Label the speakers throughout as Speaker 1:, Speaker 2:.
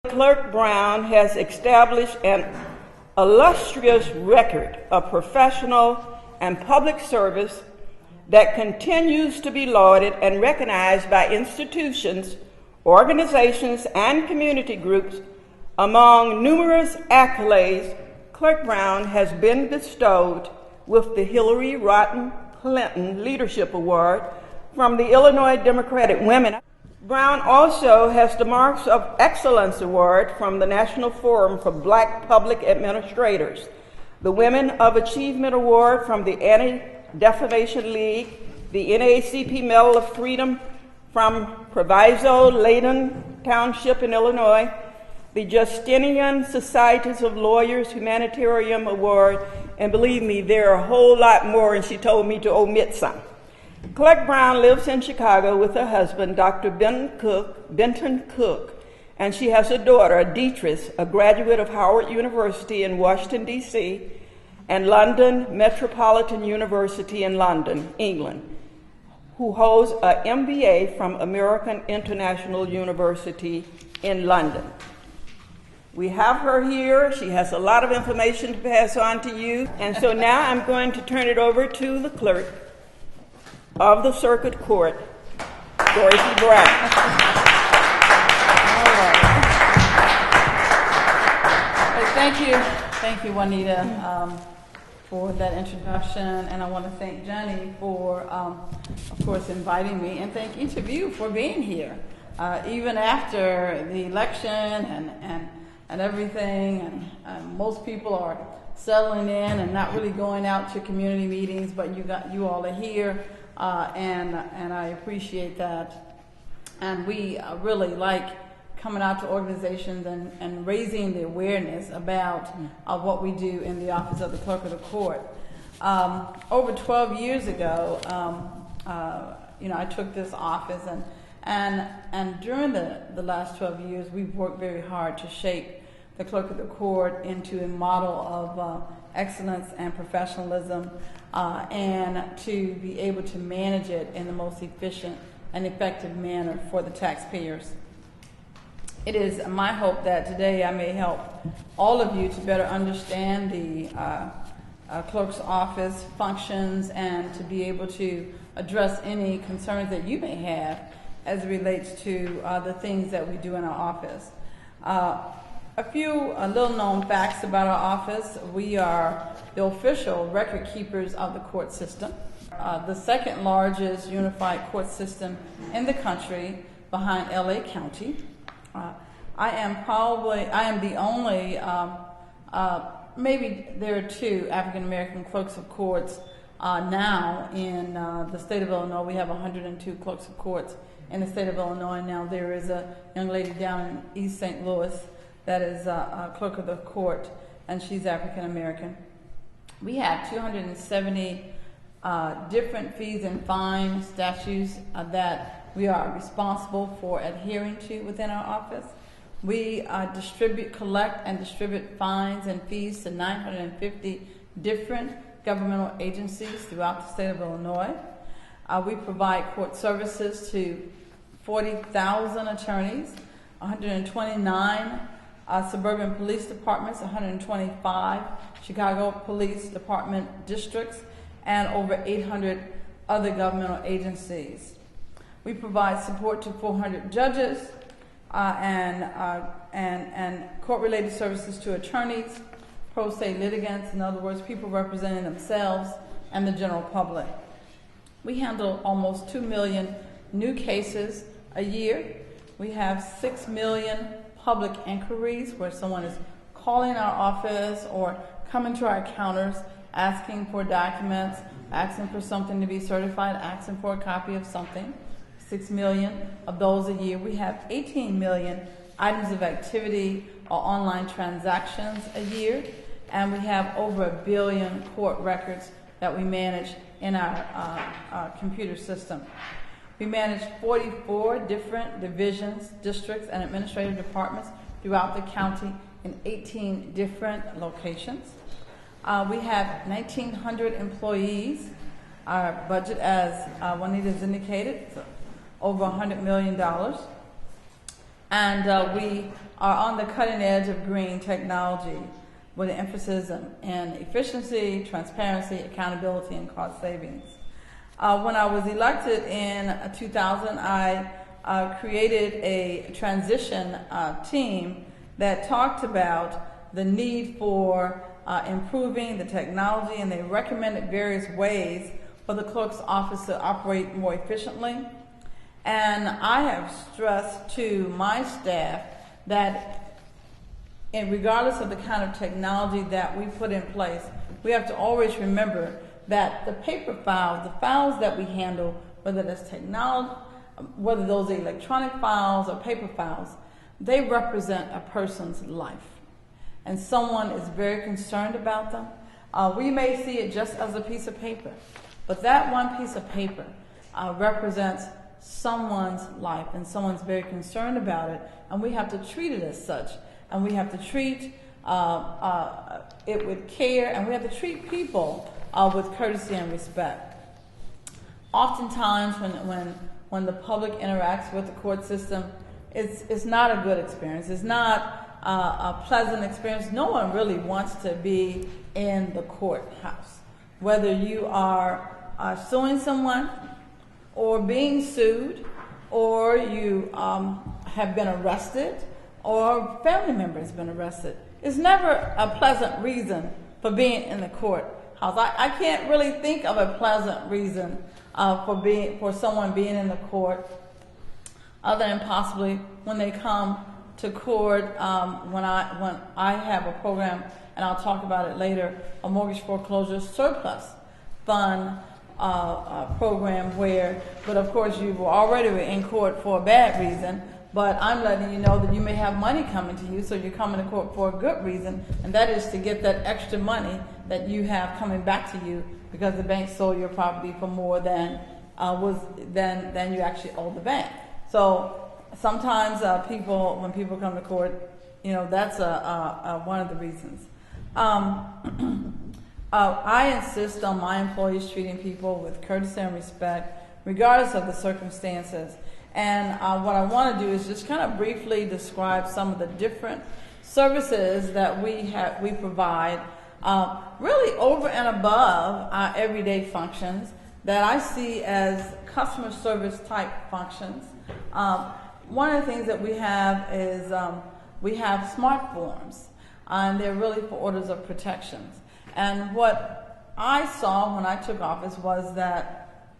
Speaker 1: Clerk Brown has established an illustrious record of professional and public service that continues to be lauded and recognized by institutions, organizations, and community groups. Among numerous accolades, Clerk Brown has been bestowed with the Hillary Rodham Clinton Leadership Award from the Illinois Democratic Women. Brown also has the Marks of Excellence Award from the National Forum for Black Public Administrators, the Women of Achievement Award from the Anti-Defamation League, the NAACP Medal of Freedom from Proviso Layton Township in Illinois, the Justinian Societies of Lawyers Humanitarian Award, and believe me, there are a whole lot more, and she told me to omit some. Clerk Brown lives in Chicago with her husband, Dr. Benton Cook, and she has a daughter, Deatrice, a graduate of Howard University in Washington, D.C., and London Metropolitan University in London, England, who holds an MBA from American International University in London. We have her here. She has a lot of information to pass on to you. And so now I'm going to turn it over to the clerk of the Circuit Court, Dorothy Brown.
Speaker 2: All right. Thank you, Juanita, for that introduction, and I want to thank Jenny for, of course, inviting me, and thank each of you for being here, even after the election and everything, and most people are settling in and not really going out to community meetings, but you all are here. And I appreciate that. And we really like coming out to organizations and raising the awareness about what we do in the Office of the Clerk of the Court. Over 12 years ago, I took this office, and during the last 12 years, we've worked very hard to shape the Clerk of the Court into a model of excellence and professionalism, and to be able to manage it in the most efficient and effective manner for the taxpayers. It is my hope that today I may help all of you to better understand the clerk's office functions and to be able to address any concerns that you may have as it relates to the things that we do in our office. A few little known facts about our office. We are the official record keepers of the court system, the second largest unified court system in the country behind LA County. I am the only, maybe there are two African American clerks of courts now in the state of Illinois. We have 102 clerks of courts in the state of Illinois now. There is a young lady down in East St. Louis that is a clerk of the court, and she's African American. We have 270 different fees and fine statutes that we are responsible for adhering to within our office. We collect and distribute fines and fees to 950 different governmental agencies throughout the state of Illinois. We provide court services to 40,000 attorneys, 129 suburban police departments, 125 Chicago Police Department districts, and over 800 other governmental agencies. We provide support to 400 judges and court-related services to attorneys, pro se litigants, in other words, people representing themselves and the general public. We handle almost 2 million new cases a year. We have 6 million public inquiries where someone is calling our office or coming to our counters asking for documents, asking for something to be certified, asking for a copy of something. 6 million of those a year. We have 18 million items of activity or online transactions a year, and we have over 1 billion court records that we manage in our computer system. We manage 44 different divisions, districts, and administrative departments throughout the county in 18 different locations. We have 1,900 employees. Our budget, as Juanita has indicated, is over $100 million. And we are on the cutting edge of green technology with an emphasis in efficiency, transparency, accountability, and cost savings. When I was elected in 2000, I created a transition team that talked about the need for improving the technology, and they recommended various ways for the clerk's office to operate more efficiently. And I have stressed to my staff that regardless of the kind of technology that we put in place, we have to always remember that the paper files, the files that we handle, whether that's technology, whether those are electronic files or paper files, they represent a person's life. And someone is very concerned about them. We may see it just as a piece of paper, but that one piece of paper represents someone's life, and someone's very concerned about it, and we have to treat it as such, and we have to treat it with care, and we have to treat people with courtesy and respect. Oftentimes when the public interacts with the court system, it's not a good experience. It's not a pleasant experience. No one really wants to be in the courthouse. Whether you are suing someone, or being sued, or you have been arrested, or a family member has been arrested. It's never a pleasant reason for being in the courthouse. I can't really think of a pleasant reason for someone being in the court, other than possibly when they come to court. When I have a program, and I'll talk about it later, a mortgage foreclosure surplus fund program but of course you were already in court for a bad reason, but I'm letting you know that you may have money coming to you, so you're coming to court for a good reason, and that is to get that extra money that you have coming back to you because the bank sold your property for more than you actually owe the bank. So sometimes when people come to court, that's one of the reasons. I insist on my employees treating people with courtesy and respect, regardless of the circumstances. And what I want to do is just kind of briefly describe some of the different services that we provide, really over and above our everyday functions that I see as customer service type functions. One of the things that we have is we have smart forms, and they're really for orders of protections. And what I saw when I took office was that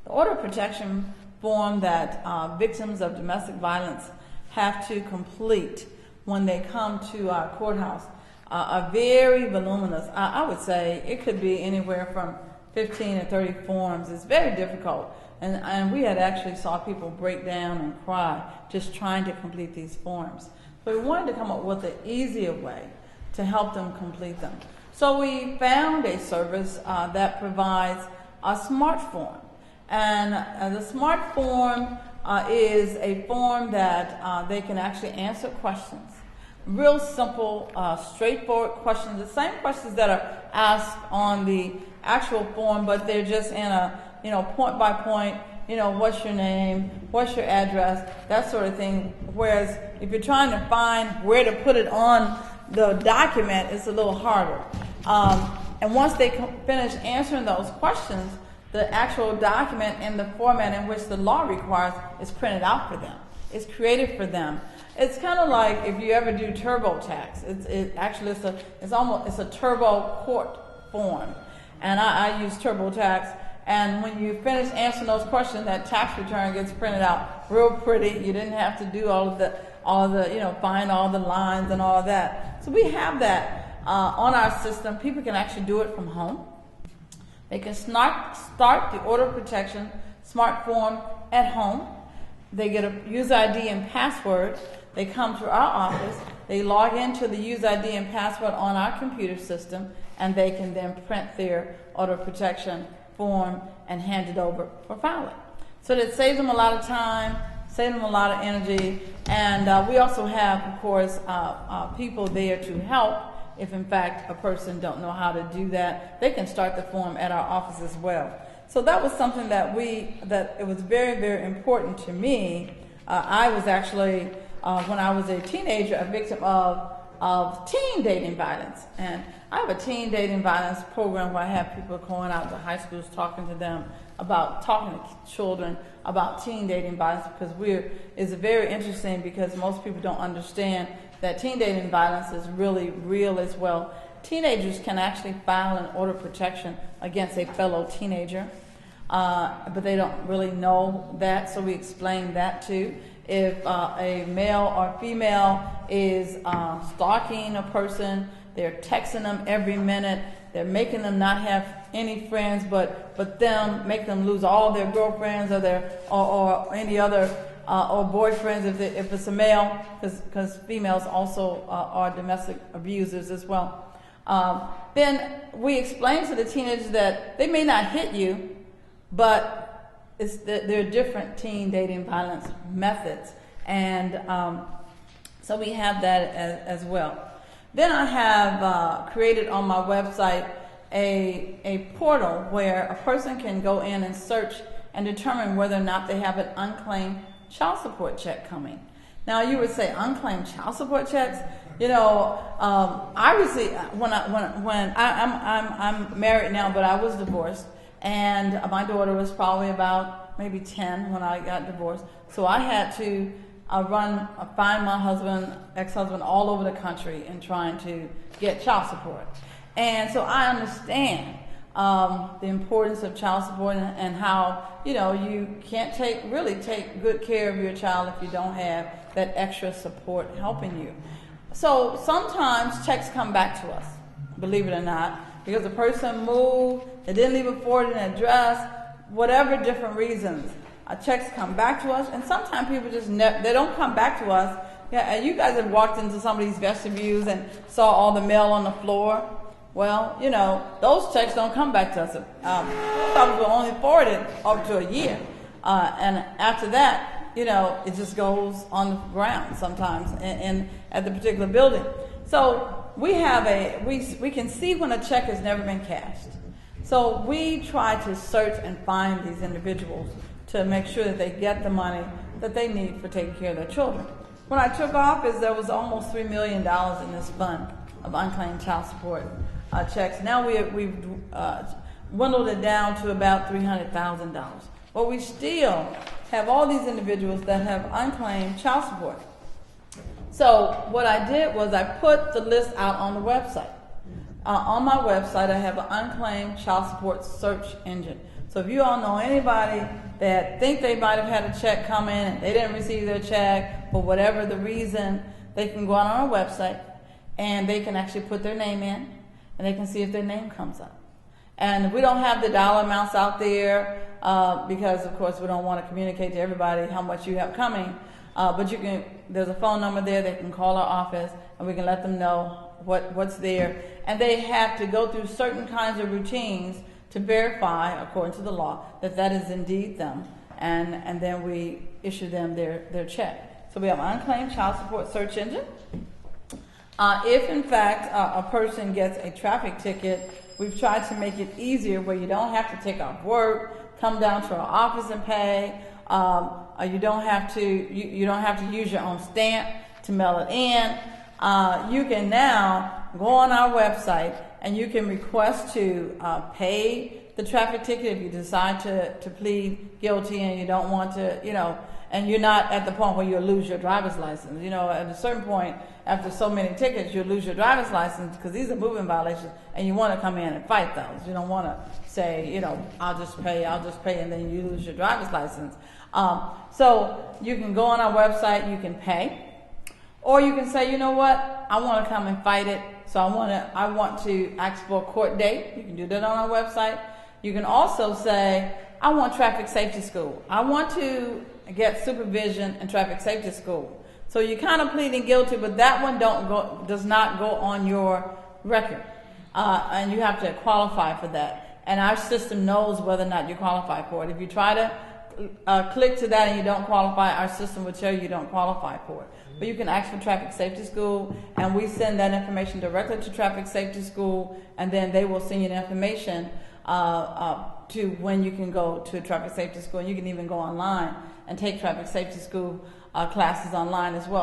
Speaker 2: the order of protection form that victims of domestic violence have to complete when they come to our courthouse are very voluminous. I would say it could be anywhere from 15 to 30 forms. It's very difficult. And we had actually saw people break down and cry just trying to complete these forms. So we wanted to come up with an easier way to help them complete them. So we found a service that provides a smart form. And the smart form is a form that they can actually answer questions. Real simple, straightforward questions. The same questions that are asked on the actual form, but they're just in a, point by point, what's your name, what's your address, that sort of thing. Whereas if you're trying to find where to put it on the document, it's a little harder. And once they finish answering those questions, the actual document in the format in which the law requires is printed out for them. It's created for them. It's kind of like if you ever do TurboTax. It's a turbo court form, and I use TurboTax. And when you finish answering those questions, that tax return gets printed out real pretty. You didn't have to do all of the find all the lines and all of that. So we have that on our system. People can actually do it from home. They can start the order of protection smart form at home. They get a user ID and password. They come to our office. They log into the user ID and password on our computer system, and they can then print their order of protection form and hand it over for filing. So that saves them a lot of time, saves them a lot of energy, and we also have, of course, people there to help. If in fact a person don't know how to do that, they can start the form at our office as well. So that was something that it was very, very important to me. I was actually when I was a teenager, a victim of teen dating violence. And I have a teen dating violence program where I have people going out to high schools talking to children about teen dating violence, because it's very interesting, because most people don't understand that teen dating violence is really real as well. Teenagers can actually file an order of protection against a fellow teenager, but they don't really know that, so we explain that too. If a male or female is stalking a person, they're texting them every minute, they're making them not have any friends, but them make them lose all their girlfriends or any other or boyfriends if it's a male, because females also are domestic abusers as well. Then we explain to the teenagers that they may not hit you, but there are different teen dating violence methods, and so we have that as well. Then I have created on my website a portal where a person can go in and search and determine whether or not they have an unclaimed child support check coming. Now you would say, unclaimed child support checks? I receive I'm married now, but I was divorced, and my daughter was probably about maybe 10 when I got divorced. So I had to find my ex-husband all over the country and trying to get child support. And so I understand the importance of child support and how, you can't take good care of your child if you don't have that extra support helping you. So sometimes checks come back to us, believe it or not, because the person moved, they didn't leave a forwarding address, whatever different reasons. Checks come back to us, and sometimes people they don't come back to us. Yeah, and you guys have walked into some of these vestibules and saw all the mail on the floor. Well, those checks don't come back to us. Some were only forwarded up to a year, and after that, it just goes on the ground sometimes at the particular building. So we can see when a check has never been cashed. So we try to search and find these individuals to make sure that they get the money that they need for taking care of their children. When I took office, there was almost $3 million in this fund of unclaimed child support checks. Now we've dwindled it down to about $300,000. But we still have all these individuals that have unclaimed child support. So what I did was I put the list out on the website. On my website, I have an unclaimed child support search engine. So if you all know anybody that think they might have had a check come in and they didn't receive their check for whatever the reason, they can go out on our website and they can actually put their name in and they can see if their name comes up. And we don't have the dollar amounts out there because, of course, we don't want to communicate to everybody how much you have coming. But there's a phone number there. They can call our office and we can let them know what's there. And they have to go through certain kinds of routines to verify, according to the law, that is indeed them. And then we issue them their check. So we have an unclaimed child support search engine. If, in fact, a person gets a traffic ticket, we've tried to make it easier where you don't have to take off work, come down to our office and pay. You don't have to use your own stamp to mail it in. You can now go on our website and you can request to pay the traffic ticket if you decide to plead guilty and you don't want to, and you're not at the point where you'll lose your driver's license. At a certain point, after so many tickets, you'll lose your driver's license because these are moving violations, and you want to come in and fight those. You don't want to say, I'll just pay, and then you lose your driver's license. So you can go on our website, you can pay, or you can say, you know what, I want to come and fight it, so I want to ask for a court date. You can do that on our website. You can also say, I want traffic safety school. I want to get supervision in traffic safety school. So you're kind of pleading guilty, but that one does not go on your record, and you have to qualify for that. And our system knows whether or not you qualify for it. If you try to click to that and you don't qualify, our system will tell you don't qualify for it. But you can ask for traffic safety school, and we send that information directly to traffic safety school, and then they will send you the information to when you can go to traffic safety school. And you can even go online and take traffic safety school classes online as well.